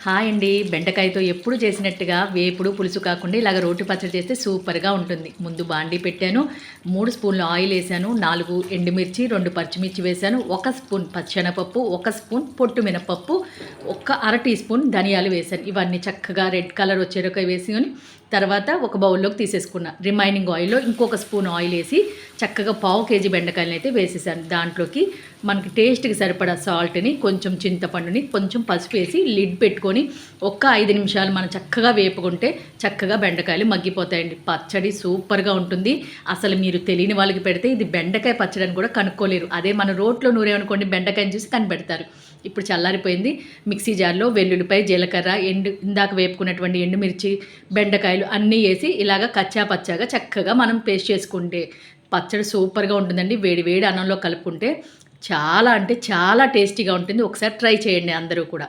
Hi అండి. బెండకాయతో ఎప్పుడు చేసినట్టుగా వేపుడు, పులుసు కాకుండా ఇలాగ రోటి పచ్చడి చేస్తే సూపర్‌గా ఉంటుంది. ముందు బాండీ పెట్టాను. 3 స్పూన్లు ఆయిల్ ఏశాను. 4 ఎండుమిర్చి, 2 పచ్చిమిర్చి వేశాను. 1 స్పూన్ పచ్చెనపప్పు, 1 స్పూన్ పొట్టు మినపప్పు, ఒక అర టీ స్పూన్ ధనియాలు వేశాను. ఇవన్నీ చక్కగా రెడ్ కలర్ వచ్చేదాకా వేసుకొని తర్వాత ఒక బౌల్లోకి తీసేసుకున్నా. రిమైనింగ్ ఆయిల్‌లో ఇంకొక స్పూన్ ఆయిల్ ఏసి చక్కగా పావు కేజీ బెండకాయలనైతే వేసేసాను. దాంట్లోకి మనకి టేస్ట్‌కి సరిపడా సాల్ట్‌ని, కొంచెం చింతపండుని, కొంచెం పసుపు వేసి లిడ్ పెట్టుకొని ఒక్క 5 నిమిషాలు మనం చక్కగా వేపుకుంటే చక్కగా బెండకాయలు మగ్గిపోతాయండి. పచ్చడి సూపర్‌గా ఉంటుంది. అసలు మీరు తెలియని వాళ్ళకి పెడితే ఇది బెండకాయ పచ్చడి అని కూడా కనుక్కోలేరు. అదే మన రోట్లో నూరామనుకోండి బెండకాయని చూసి కనిపెడతారు. ఇప్పుడు చల్లారిపోయింది. మిక్సీ జార్‌లో వెల్లుల్లిపాయ, జీలకర్ర, ఇందాక వేపుకున్నటువంటి ఎండుమిర్చి, బెండకాయలు అన్నీ ఏసి ఇలాగ కచ్చా పచ్చాగా చక్కగా మనం పేస్ట్ చేసుకుంటే పచ్చడి సూపర్‌గా ఉంటుందండి. వేడి వేడి అన్నంలో కలుపుకుంటే చాలా అంటే చాలా టేస్టీగా ఉంటుంది. ఒకసారి ట్రై చేయండి అందరూ కూడా.